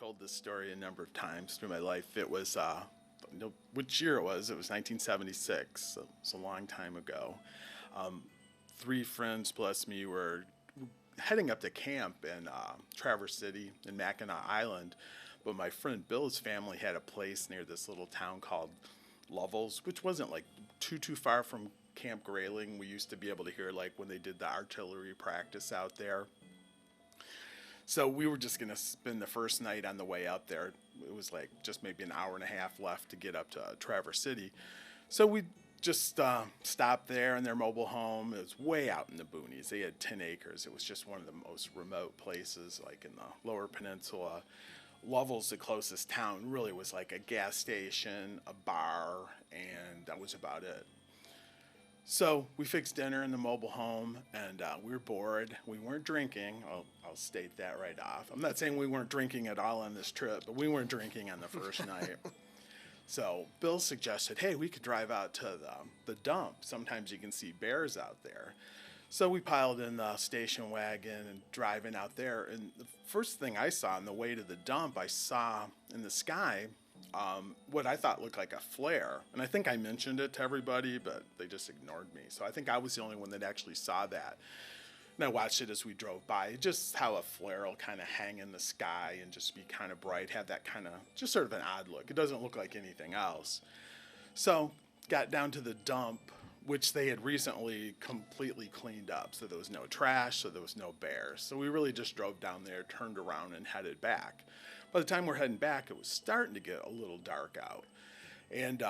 told this story a number of times through my life. It was, which year it was? It was 1976. So it's a long time ago. Um, Three friends plus me were heading up to camp in Traverse City in Mackinac Island. But my friend Bill's family had a place near this little town called Lovell's, which wasn't like too far from Camp Grayling. We used to be able to hear like when they did the artillery practice out there. So we were just gonna spend the first night on the way up there. It was like just maybe an hour and a half left to get up to Traverse City. So we just stopped there in their mobile home. It was way out in the boonies. They had 10 acres. It was just one of the most remote places, like in the Lower Peninsula. Lovell's, the closest town, really was like a gas station, a bar, and that was about it. So we fixed dinner in the mobile home, and we were bored. We weren't drinking. I'll state that right off. I'm not saying we weren't drinking at all on this trip, but we weren't drinking on the first night. So Bill suggested, hey, we could drive out to the dump. Sometimes you can see bears out there. So we piled in the station wagon and driving out there. And the first thing I saw on the way to the dump, I saw in the sky what I thought looked like a flare. And I think I mentioned it to everybody, but they just ignored me. So I think I was the only one that actually saw that. And I watched it as we drove by, just how a flare will kind of hang in the sky and just be kind of bright, have that kind of, just sort of an odd look. It doesn't look like anything else. So got down to the dump, which they had recently completely cleaned up. So there was no trash, so there was no bears. So we really just drove down there, turned around, and headed back. By the time we're heading back, it was starting to get a little dark out. And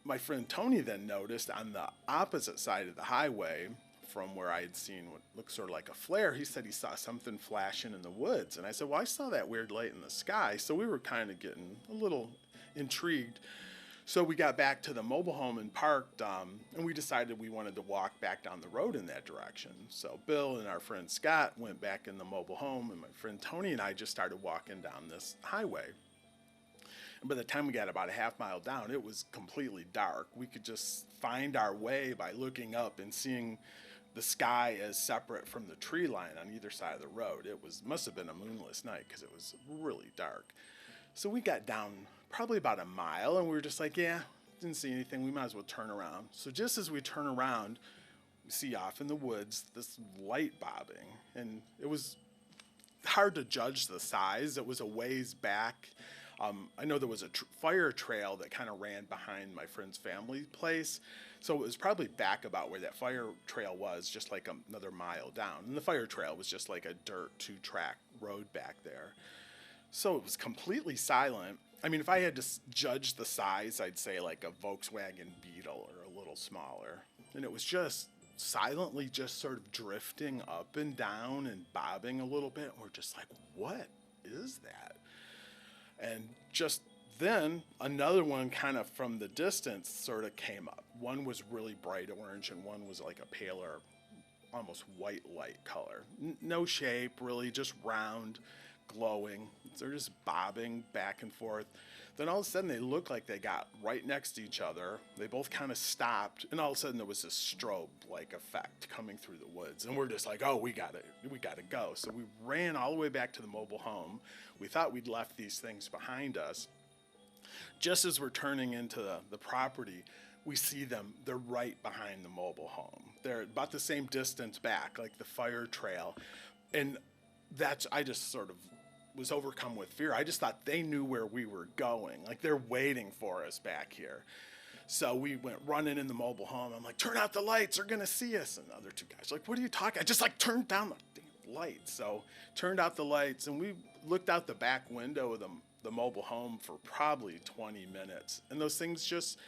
my friend Tony then noticed on the opposite side of the highway from where I had seen what looked sort of like a flare, he said he saw something flashing in the woods. And I said, well, I saw that weird light in the sky. So we were kind of getting a little intrigued. So we got back to the mobile home and parked, and we decided we wanted to walk back down the road in that direction. So Bill and our friend Scott went back in the mobile home, and my friend Tony and I just started walking down this highway. And by the time we got about a half mile down, it was completely dark. We could just find our way by looking up and seeing the sky as separate from the tree line on either side of the road. It must have been a moonless night because it was really dark. So we got down probably about a mile, and we were just like, yeah, didn't see anything. We might as well turn around. So just as we turn around, we see off in the woods this light bobbing, and it was hard to judge the size. It was a ways back. I know there was a fire trail that kind of ran behind my friend's family place. So it was probably back about where that fire trail was, just like another mile down. And the fire trail was just like a dirt 2-track road back there. So it was completely silent. I mean, if I had to judge the size, I'd say like a Volkswagen Beetle or a little smaller. And it was just silently just sort of drifting up and down and bobbing a little bit. And we're just like, what is that? And just then another one kind of from the distance sort of came up. One was really bright orange and one was like a paler, almost white light color. No shape really, just round, glowing. They're just bobbing back and forth. Then all of a sudden they looked like they got right next to each other. They both kind of stopped, and all of a sudden there was this strobe-like effect coming through the woods. And we're just like, oh, we gotta go. So we ran all the way back to the mobile home. We thought we'd left these things behind us. Just as we're turning into the property, we see them. They're right behind the mobile home. They're about the same distance back, like the fire trail. And I just sort of was overcome with fear. I just thought they knew where we were going. Like they're waiting for us back here. So we went running in the mobile home. I'm like, turn out the lights, they're gonna see us. And the other two guys like, what are you talking? I just like turned down the damn lights. So turned out the lights and we looked out the back window of the mobile home for probably 20 minutes. And those things just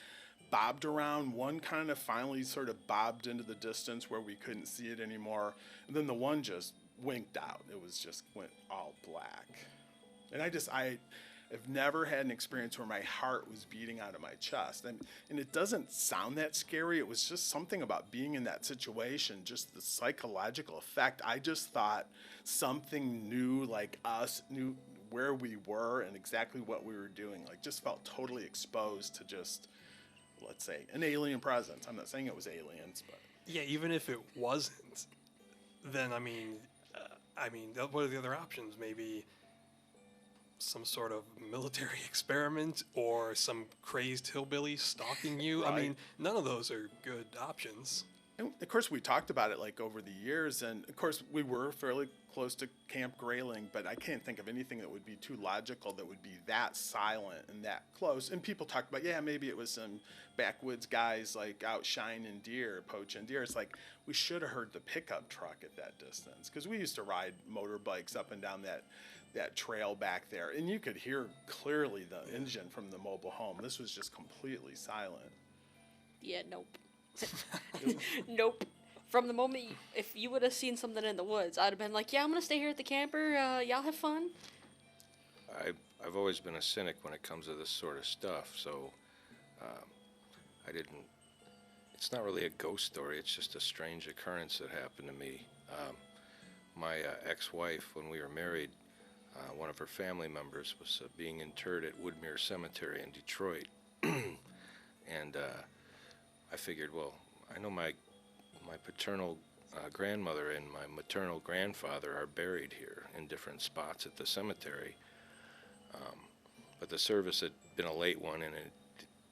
bobbed around. One kind of finally sort of bobbed into the distance where we couldn't see it anymore. And then the one just winked out. It was just went all black. And I've never had an experience where my heart was beating out of my chest. And it doesn't sound that scary. It was just something about being in that situation, just the psychological effect. I just thought something new, like us, knew where we were and exactly what we were doing. Like just felt totally exposed to just, let's say, an alien presence. I'm not saying it was aliens, but Yeah, even if it wasn't, then what are the other options? Maybe some sort of military experiment or some crazed hillbilly stalking you. I Right. mean, none of those are good options. And of course, we talked about it like over the years, and of course, we were fairly close to Camp Grayling, but I can't think of anything that would be too logical that would be that silent and that close. And people talk about, yeah, maybe it was some backwoods guys like out shining deer, poaching deer. It's like we should have heard the pickup truck at that distance because we used to ride motorbikes up and down that trail back there, and you could hear clearly the engine from the mobile home. This was just completely silent. Yeah, nope. Nope. From the moment, if you would have seen something in the woods, I'd have been like, yeah, I'm going to stay here at the camper. Y'all have fun. I've always been a cynic when it comes to this sort of stuff, so I didn't. It's not really a ghost story. It's just a strange occurrence that happened to me. My ex-wife, when we were married, one of her family members was being interred at Woodmere Cemetery in Detroit, and I figured, well, I know my paternal grandmother and my maternal grandfather are buried here in different spots at the cemetery. But the service had been a late one, and it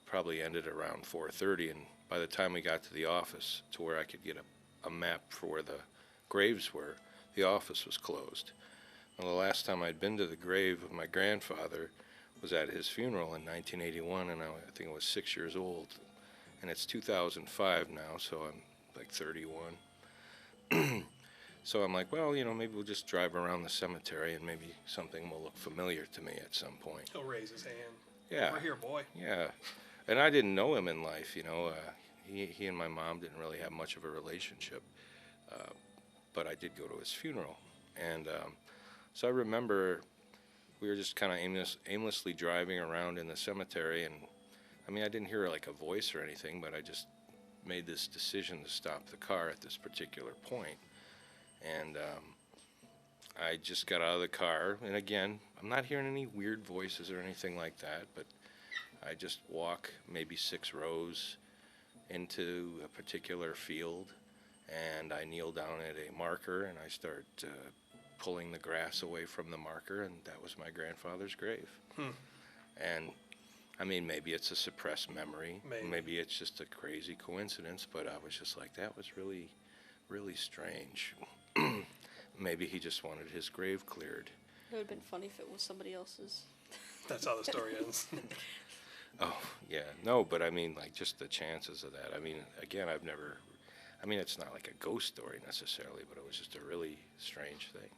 probably ended around 4:30. And by the time we got to the office, to where I could get a map for where the graves were, the office was closed. Well, the last time I'd been to the grave of my grandfather was at his funeral in 1981, and I think I was 6 years old. And it's 2005 now, so I'm like 31. So I'm like, well, maybe we'll just drive around the cemetery and maybe something will look familiar to me at some point. He'll raise his hand. Yeah. We're here, boy. Yeah. And I didn't know him in life, he and my mom didn't really have much of a relationship. But I did go to his funeral. And so I remember we were just kind of aimlessly driving around in the cemetery, and I mean, I didn't hear like a voice or anything, but I just made this decision to stop the car at this particular point. And I just got out of the car, and again, I'm not hearing any weird voices or anything like that, but I just walk maybe 6 rows into a particular field, and I kneel down at a marker, and I start pulling the grass away from the marker, and that was my grandfather's grave. And I mean, maybe it's a suppressed memory. Maybe it's just a crazy coincidence, but I was just like, that was really, really strange. Maybe he just wanted his grave cleared. It would have been funny if it was somebody else's. That's how the story ends. Oh, yeah. No, but I mean, like, just the chances of that. I mean, again, it's not like a ghost story necessarily, but it was just a really strange thing.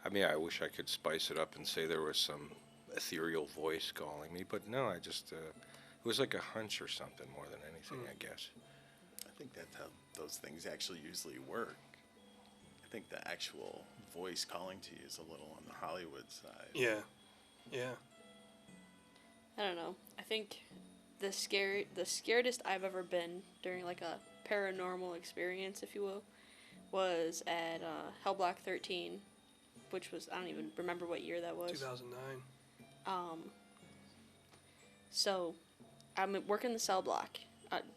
I mean, I wish I could spice it up and say there was some ethereal voice calling me, but no, it was like a hunch or something more than anything, I guess. I think that's how those things actually usually work. I think the actual voice calling to you is a little on the Hollywood side. Yeah. I don't know. I think the scaredest I've ever been during like a paranormal experience, if you will, was at Hell Block 13, which was, I don't even remember what year that was. 2009. So I'm working the cell block.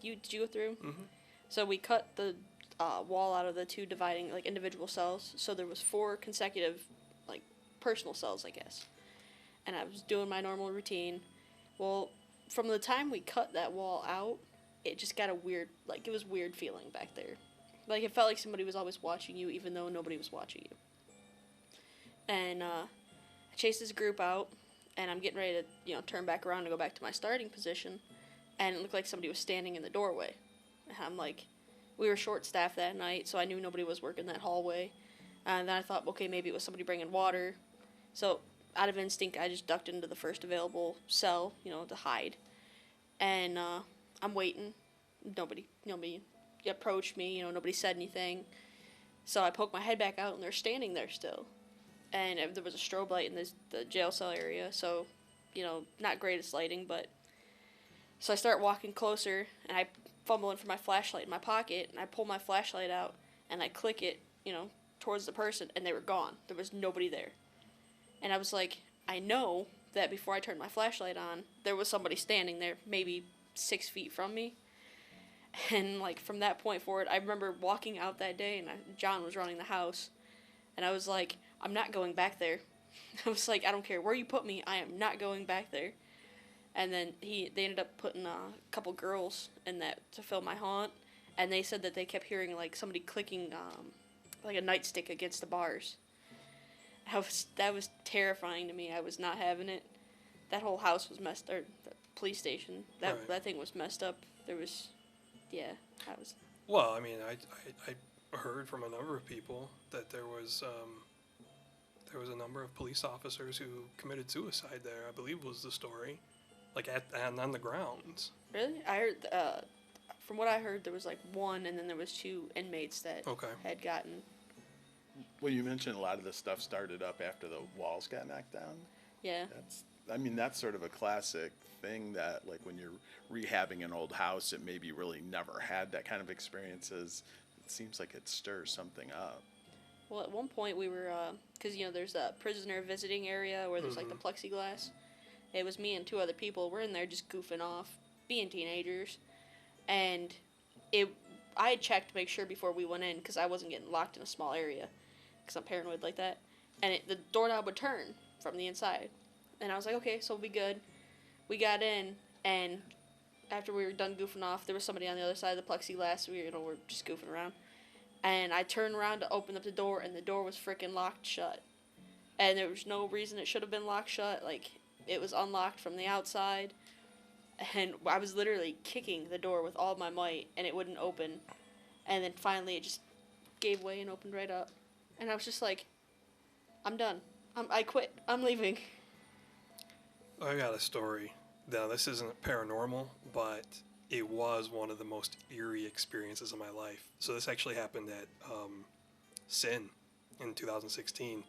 Did you go through? Mm-hmm. So we cut the wall out of the 2 dividing like individual cells. So there was 4 consecutive like personal cells, I guess. And I was doing my normal routine. Well, from the time we cut that wall out, it just got it was weird feeling back there. Like it felt like somebody was always watching you, even though nobody was watching you. And I chased this group out, and I'm getting ready to, turn back around and go back to my starting position, and it looked like somebody was standing in the doorway. And I'm like, we were short-staffed that night, so I knew nobody was working that hallway. And then I thought, okay, maybe it was somebody bringing water. So out of instinct, I just ducked into the first available cell, to hide. And I'm waiting. Nobody approached me, nobody said anything. So I poked my head back out, and they're standing there still. And there was a strobe light in the jail cell area, so, not greatest lighting, but... So I start walking closer, and I fumbling for my flashlight in my pocket, and I pull my flashlight out, and I click it, towards the person, and they were gone. There was nobody there. And I was like, I know that before I turned my flashlight on, there was somebody standing there, maybe 6 feet from me. And, like, from that point forward, I remember walking out that day, and John was running the house, and I was like, I'm not going back there. I was like, I don't care where you put me, I am not going back there. And then they ended up putting a couple girls in that to fill my haunt, and they said that they kept hearing like somebody clicking like a nightstick against the bars. That was terrifying to me. I was not having it. That whole house was messed, or the police station. Right. That thing was messed up. There was, yeah, I was. Well, I mean, I heard from a number of people that there was a number of police officers who committed suicide there. I believe was the story, like on the grounds. Really? I heard. From what I heard, there was like one, and then there was two inmates that had gotten. Well, you mentioned a lot of this stuff started up after the walls got knocked down. Yeah. That's sort of a classic thing that, like, when you're rehabbing an old house, it maybe really never had that kind of experiences. It seems like it stirs something up. Well, at one point we were, because, there's a prisoner visiting area where there's, like, the plexiglass. It was me and two other people. We're in there just goofing off, being teenagers. And I had checked to make sure before we went in, because I wasn't getting locked in a small area, because I'm paranoid like that. And the doorknob would turn from the inside. And I was like, okay, so we'll be good. We got in, and after we were done goofing off, there was somebody on the other side of the plexiglass. We're just goofing around. And I turned around to open up the door, and the door was freaking locked shut. And there was no reason it should have been locked shut. Like, it was unlocked from the outside. And I was literally kicking the door with all my might, and it wouldn't open. And then finally it just gave way and opened right up. And I was just like, I'm done. I quit. I'm leaving. I got a story. Now, this isn't paranormal, but it was one of the most eerie experiences of my life. So this actually happened at Sin in 2016.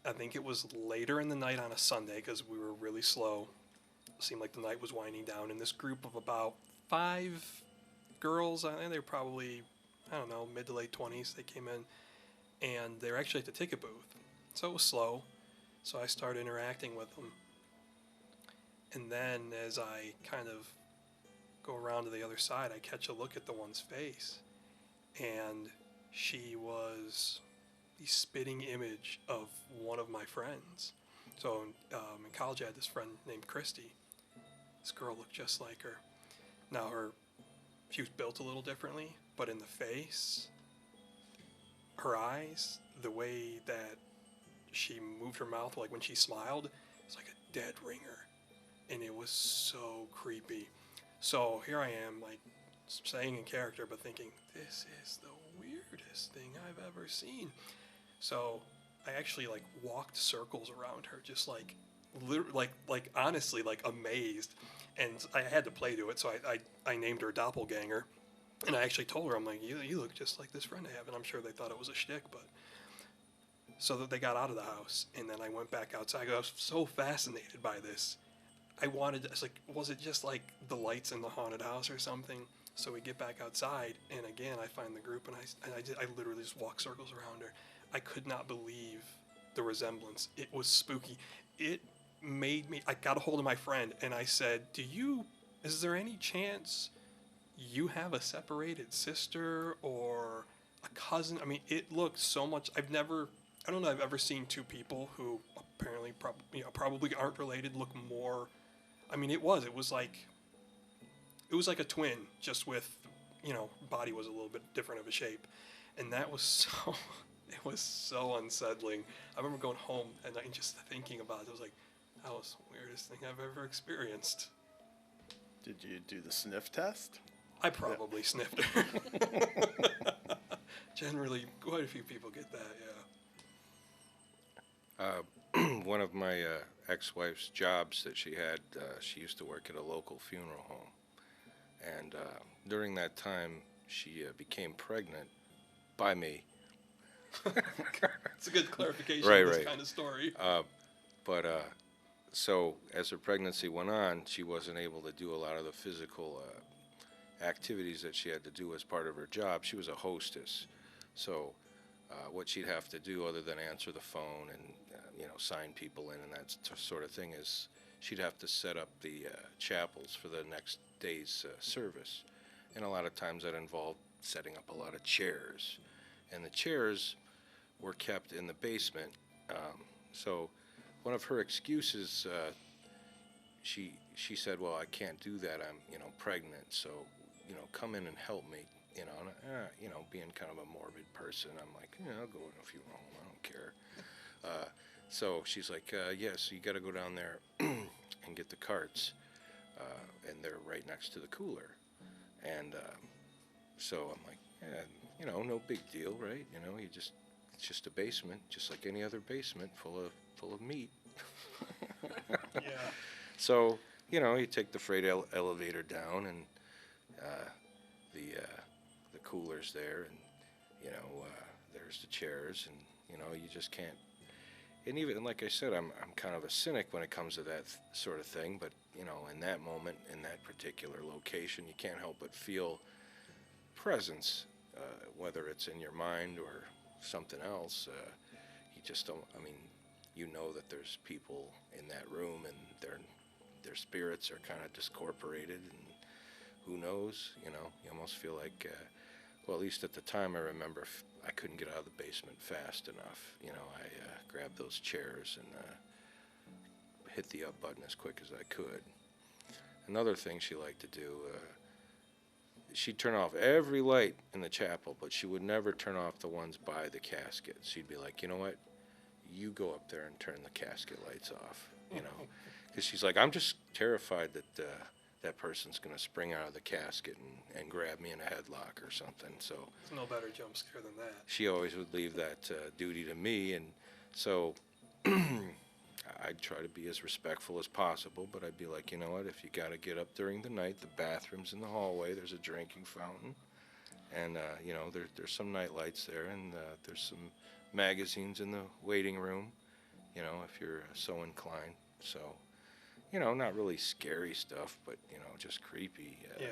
I think it was later in the night on a Sunday because we were really slow. It seemed like the night was winding down. And this group of about 5 girls, and they were probably, I don't know, mid to late 20s, they came in. And they were actually at the ticket booth. So it was slow. So I started interacting with them. And then as I kind of go around to the other side, I catch a look at the one's face. And she was the spitting image of one of my friends. So in college I had this friend named Christy. This girl looked just like her. Now she was built a little differently, but in the face, her eyes, the way that she moved her mouth, like when she smiled, it's like a dead ringer. And it was so creepy. So here I am, like, saying in character, but thinking, this is the weirdest thing I've ever seen. So I actually, like, walked circles around her, just like honestly, like, amazed. And I had to play to it, so I named her Doppelganger. And I actually told her, I'm like, you look just like this friend I have. And I'm sure they thought it was a shtick, but... So that they got out of the house, and then I went back outside. I was so fascinated by this. I was like, was it just like the lights in the haunted house or something? So we get back outside, and again, I find the group, and I literally just walk circles around her. I could not believe the resemblance. It was spooky. It made me, I got a hold of my friend, and I said, is there any chance you have a separated sister or a cousin? I mean, it looked so much, I don't know if I've ever seen two people who apparently probably aren't related look more. I mean, it was like a twin, just with, body was a little bit different of a shape. And that was it was so unsettling. I remember going home and just thinking about it. I was like, that was the weirdest thing I've ever experienced. Did you do the sniff test? I probably sniffed her. Generally, quite a few people get that, yeah. One of my ex-wife's jobs that she had, she used to work at a local funeral home. And during that time, she became pregnant by me. It's a good clarification Right, of this right. kind of story. So as her pregnancy went on, she wasn't able to do a lot of the physical activities that she had to do as part of her job. She was a hostess. So what she'd have to do other than answer the phone and sign people in and that sort of thing is she'd have to set up the chapels for the next day's service. And a lot of times that involved setting up a lot of chairs. And the chairs were kept in the basement. So one of her excuses, she said, well, I can't do that. I'm, pregnant. So, come in and help me. Being kind of a morbid person, I'm like, I'll go in if you want. I don't care. So she's like, yes, you got to go down there and get the carts, and they're right next to the cooler. And so I'm like, yeah, no big deal, right? It's just a basement, just like any other basement full of meat. Yeah. So, you take the freight elevator down, and the cooler's there, and there's the chairs, and you just can't. And even like I said, I'm kind of a cynic when it comes to that sort of thing. But in that moment, in that particular location, you can't help but feel presence, whether it's in your mind or something else. You just don't. I mean, that there's people in that room, and their spirits are kind of discorporated, and who knows? You almost feel like. Well, at least at the time, I remember I couldn't get out of the basement fast enough. I grabbed those chairs and hit the up button as quick as I could. Another thing she liked to do, she'd turn off every light in the chapel, but she would never turn off the ones by the casket. She'd be like, you know what? You go up there and turn the casket lights off, Because she's like, I'm just terrified that that person's going to spring out of the casket and grab me in a headlock or something. So There's no better jump scare than that. she always would leave that duty to me, and so I'd try to be as respectful as possible, but I'd be like, you know what, if you got to get up during the night, the bathroom's in the hallway, there's a drinking fountain, and there's some night lights there, and there's some magazines in the waiting room, if you're so inclined. So not really scary stuff, but just creepy. Yeah.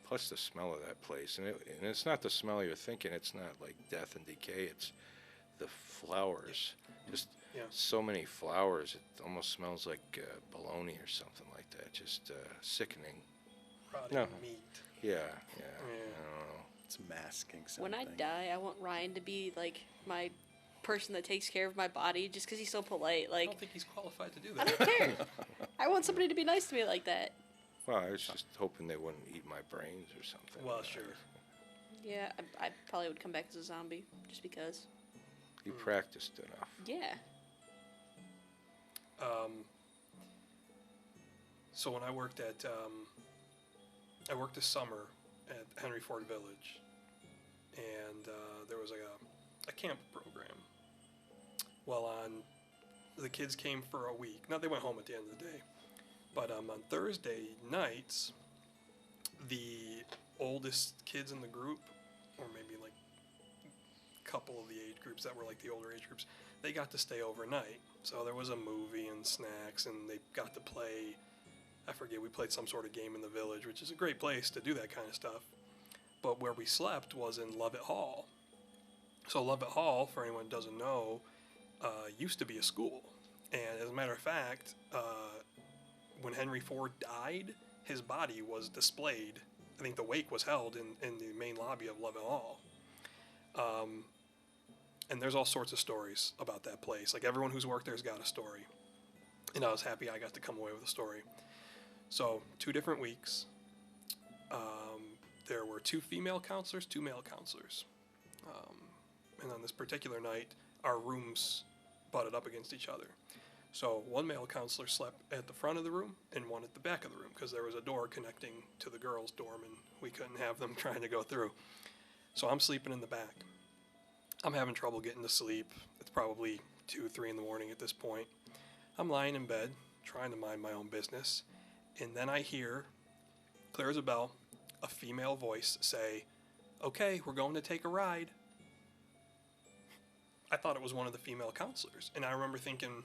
Plus the smell of that place, and it's not the smell you're thinking. It's not like death and decay. It's the flowers. Just Yeah. so many flowers. It almost smells like bologna or something like that. Just sickening. Rotting No. meat. Yeah. I don't know. It's masking something. When I die, I want Ryan to be like my person that takes care of my body, just because he's so polite. I Like, don't think he's qualified to do I that. don't care. I want somebody to be nice to me like that. Well, I was just hoping they wouldn't eat my brains or something. Well, sure. Yeah, I probably would come back as a zombie, just because. You practiced enough. Yeah. So when I worked at, I worked this summer at Henry Ford Village, and there was like a camp program. Well, the kids came for a week. Now they went home at the end of the day, but on Thursday nights, the oldest kids in the group, or maybe like a couple of the age groups that were like the older age groups, they got to stay overnight. So there was a movie and snacks, and they got to play. I forget, we played some sort of game in the village, which is a great place to do that kind of stuff. But where we slept was in Lovett Hall. So Lovett Hall, for anyone who doesn't know, used to be a school. And as a matter of fact, when Henry Ford died, his body was displayed. I think the wake was held in the main lobby of Lovett Hall. And there's all sorts of stories about that place. Like, everyone who's worked there's got a story. And I was happy I got to come away with a story. So 2 different weeks. There were 2 female counselors, 2 male counselors. And on this particular night, our rooms butted up against each other. So one male counselor slept at the front of the room and one at the back of the room, because there was a door connecting to the girls' dorm, and we couldn't have them trying to go through. So I'm sleeping in the back. I'm having trouble getting to sleep. It's probably 2, 3 in the morning at this point. I'm lying in bed, trying to mind my own business, and then I hear, clear as a bell, a female voice say, "Okay, we're going to take a ride." I thought it was one of the female counselors, and I remember thinking,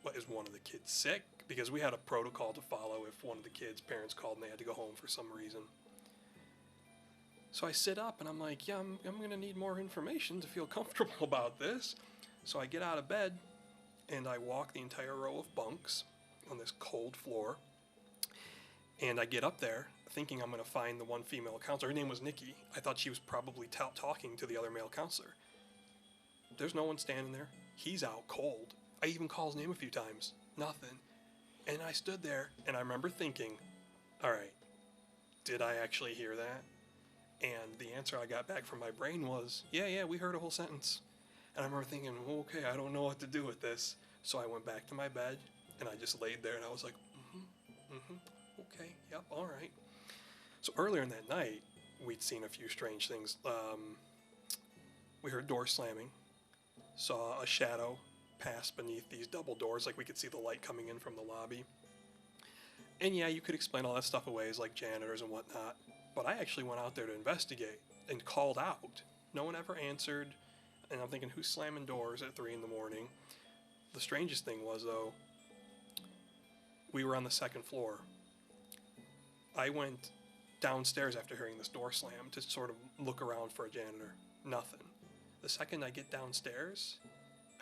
what, is one of the kids sick? Because we had a protocol to follow if one of the kids' parents called and they had to go home for some reason. So I sit up and I'm like, yeah, I'm going to need more information to feel comfortable about this. So I get out of bed and I walk the entire row of bunks on this cold floor. And I get up there thinking I'm going to find the one female counselor. Her name was Nikki. I thought she was probably talking to the other male counselor. There's no one standing there. He's out cold. I even called his name a few times. Nothing. And I stood there, and I remember thinking, all right, did I actually hear that? And the answer I got back from my brain was, yeah, we heard a whole sentence. And I remember thinking, okay, I don't know what to do with this. So I went back to my bed, and I just laid there, and I was like, okay, yep, all right. So earlier in that night, we'd seen a few strange things. We heard doors slamming, saw a shadow pass beneath these double doors, like we could see the light coming in from the lobby. And yeah, you could explain all that stuff away as like janitors and whatnot, but I actually went out there to investigate and called out. No one ever answered, and I'm thinking, who's slamming doors at 3 in the morning? The strangest thing was, though, we were on the 2nd floor. I went downstairs after hearing this door slam to sort of look around for a janitor. Nothing. The second I get downstairs,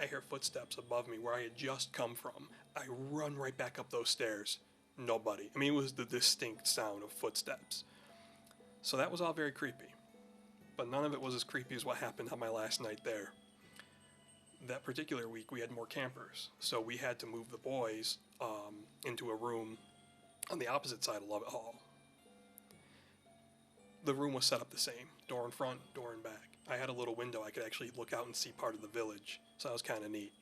I hear footsteps above me where I had just come from. I run right back up those stairs. Nobody. I mean, it was the distinct sound of footsteps. So that was all very creepy. But none of it was as creepy as what happened on my last night there. That particular week, we had more campers. So we had to move the boys into a room on the opposite side of Lovett Hall. The room was set up the same. Door in front, door in back. I had a little window I could actually look out and see part of the village. So that was kind of neat.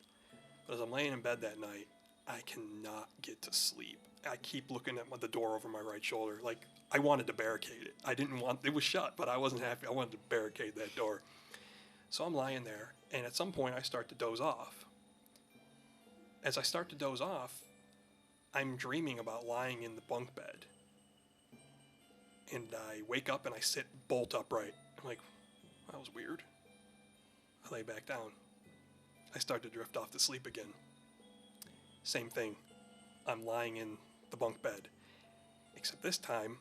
But as I'm laying in bed that night, I cannot get to sleep. I keep looking at the door over my right shoulder. Like, I wanted to barricade it. It was shut, but I wasn't happy. I wanted to barricade that door. So I'm lying there, and at some point I start to doze off. As I start to doze off, I'm dreaming about lying in the bunk bed. And I wake up and I sit bolt upright. I'm like, that was weird. I lay back down. I start to drift off to sleep again. Same thing. I'm lying in the bunk bed. Except this time,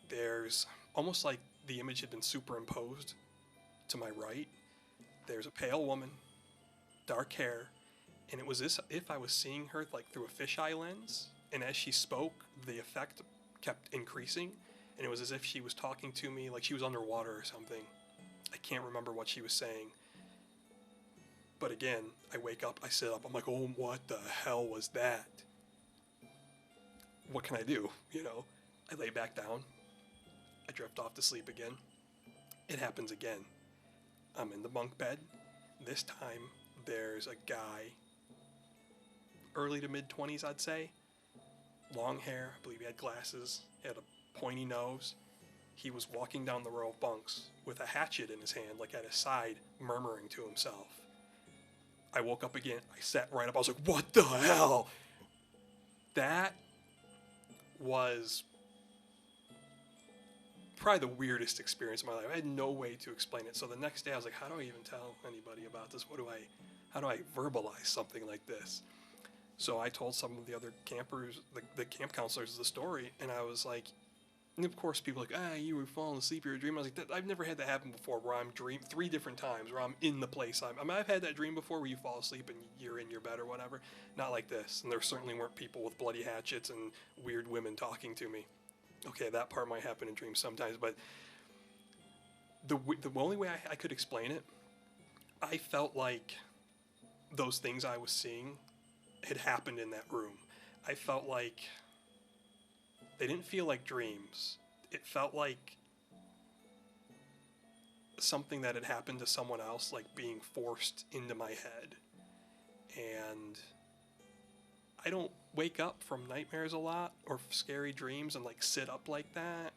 there's almost like the image had been superimposed to my right. There's a pale woman, dark hair, and it was as if I was seeing her like through a fisheye lens. And as she spoke, the effect kept increasing, and it was as if she was talking to me like she was underwater or something. I can't remember what she was saying. But again, I wake up, I sit up, I'm like, oh, what the hell was that? What can I do? You know, I lay back down. I drift off to sleep again. It happens again. I'm in the bunk bed. This time, there's a guy, early to mid-20s, I'd say. Long hair, I believe he had glasses, he had a pointy nose. He was walking down the row of bunks with a hatchet in his hand, like at his side, murmuring to himself. I woke up again. I sat right up. I was like, what the hell? That was probably the weirdest experience of my life. I had no way to explain it. So the next day I was like, how do I even tell anybody about this? How do I verbalize something like this? So I told some of the other campers, the camp counselors, the story, and I was like, and of course people were like, you were falling asleep, you were dreaming. I was like, I've never had that happen before where I'm 3 different times where I'm in the place. I've had that dream before where you fall asleep and you're in your bed or whatever. Not like this. And there certainly weren't people with bloody hatchets and weird women talking to me. Okay, that part might happen in dreams sometimes, but the only way I could explain it, I felt like those things I was seeing had happened in that room. I felt like they didn't feel like dreams. It felt like something that had happened to someone else, like being forced into my head. And I don't wake up from nightmares a lot or scary dreams and like sit up like that.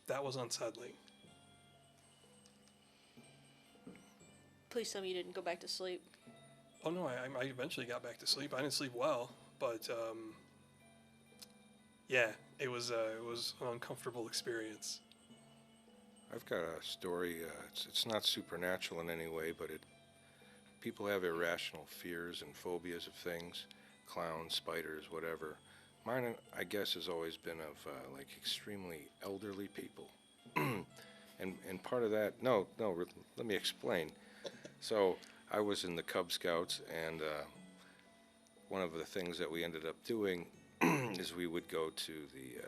That was unsettling. Please tell me you didn't go back to sleep. Oh no, I eventually got back to sleep. I didn't sleep well, but yeah, it was an uncomfortable experience. I've got a story. It's not supernatural in any way, but people have irrational fears and phobias of things, clowns, spiders, whatever. Mine, I guess, has always been of like extremely elderly people, and part of that. No, let me explain. So I was in the Cub Scouts, and one of the things that we ended up doing is we would go to the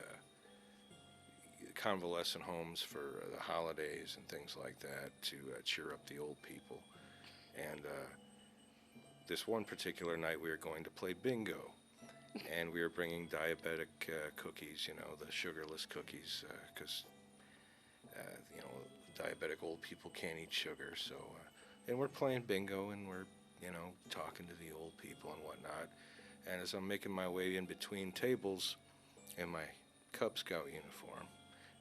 convalescent homes for the holidays and things like that to cheer up the old people. And this one particular night we were going to play bingo. And we were bringing diabetic cookies, you know, the sugarless cookies, because, you know, diabetic old people can't eat sugar. So, and we're playing bingo, and we're, you know, talking to the old people and whatnot. And as I'm making my way in between tables in my Cub Scout uniform,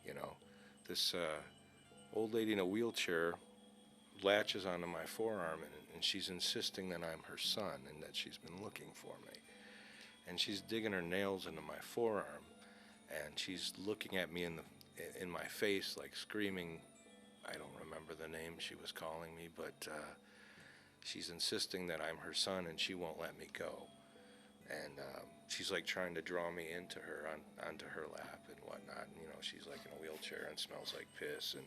you know, this old lady in a wheelchair latches onto my forearm, and she's insisting that I'm her son and that she's been looking for me. And she's digging her nails into my forearm, and she's looking at me in my face, like screaming. I don't remember the name she was calling me, but she's insisting that I'm her son, and she won't let me go. And she's like trying to draw me into her onto her lap and whatnot. And, you know, she's like in a wheelchair and smells like piss. And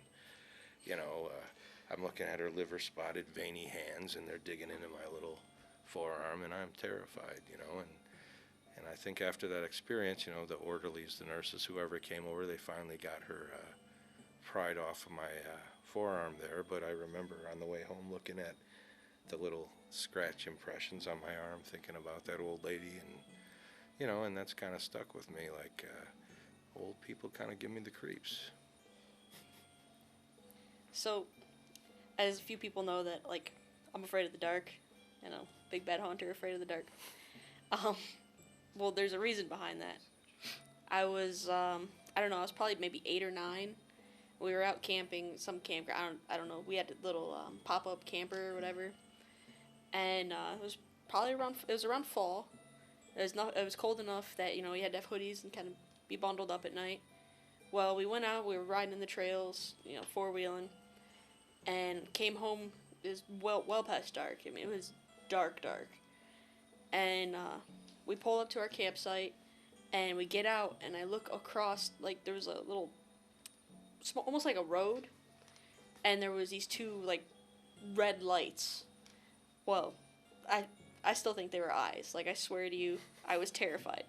you know, I'm looking at her liver-spotted, veiny hands, and they're digging into my little forearm, and I'm terrified. You know, and I think after that experience, you know, the orderlies, the nurses, whoever came over, they finally got her pried off of my forearm there. But I remember on the way home looking at the little scratch impressions on my arm, thinking about that old lady, and, you know, and that's kind of stuck with me. Like, old people kind of give me the creeps. So, as a few people know that, like, I'm afraid of the dark, you know, big bad hunter, afraid of the dark. Well, there's a reason behind that. I was, I don't know, I was probably maybe 8 or 9. We were out camping, some campground, I don't know, we had a little pop-up camper or whatever. And it was probably around fall. It was cold enough that, you know, we had to have hoodies and kind of be bundled up at night. Well, we went out, we were riding in the trails, you know, four-wheeling, and came home, it was well past dark. I mean, it was dark. And we pull up to our campsite, and we get out, and I look across, like, there was a little, almost like a road, and there was these two, like, red lights. Well, I still think they were eyes. Like, I swear to you, I was terrified.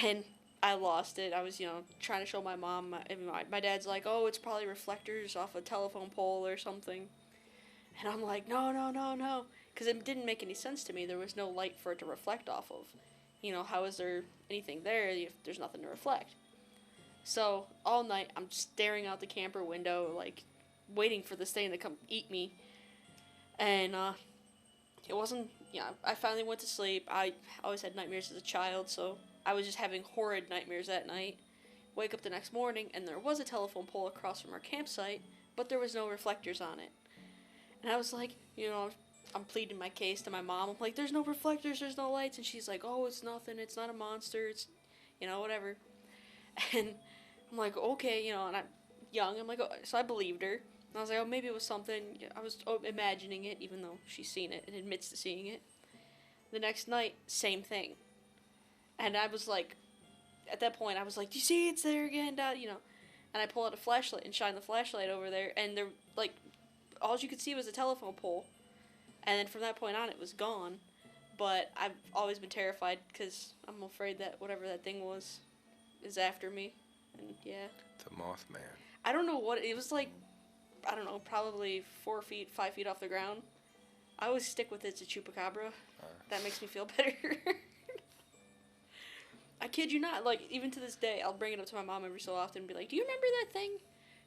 And I lost it. I was, you know, trying to show my mom. My dad's like, oh, it's probably reflectors off a telephone pole or something. And I'm like, no. Because it didn't make any sense to me. There was no light for it to reflect off of. You know, how is there anything there if there's nothing to reflect? So, all night, I'm staring out the camper window, like, waiting for this thing to come eat me. And, it wasn't, yeah, I finally went to sleep. I always had nightmares as a child, so I was just having horrid nightmares that night. Wake up the next morning, and there was a telephone pole across from our campsite, but there was no reflectors on it. And I was like, you know, I'm pleading my case to my mom. I'm like, there's no reflectors, there's no lights. And she's like, oh, it's nothing, it's not a monster, it's, you know, whatever. And I'm like, okay, you know, and I'm young. I'm like, oh, so I believed her. And I was like, oh, maybe it was something. I was imagining it, even though she's seen it and admits to seeing it. The next night, same thing. And I was like, at that point, I was like, do you see it's there again, Dad? You know. And I pull out a flashlight and shine the flashlight over there. And there, like, all you could see was a telephone pole. And then from that point on, it was gone. But I've always been terrified because I'm afraid that whatever that thing was is after me. And yeah. The Mothman. I don't know what, it was like, I don't know, probably 4 feet, 5 feet off the ground. I always stick with it's a chupacabra. That makes me feel better. I kid you not, like, even to this day, I'll bring it up to my mom every so often and be like, do you remember that thing?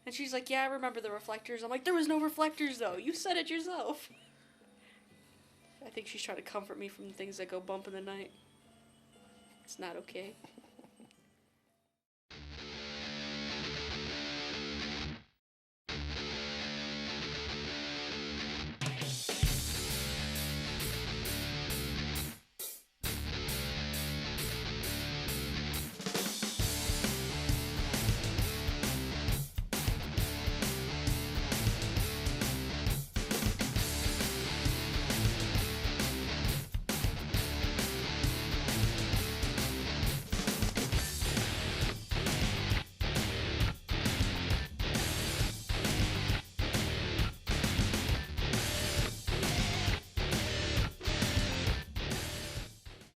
And she's like, yeah, I remember the reflectors. I'm like, there was no reflectors, though. You said it yourself. I think she's trying to comfort me from the things that go bump in the night. It's not okay.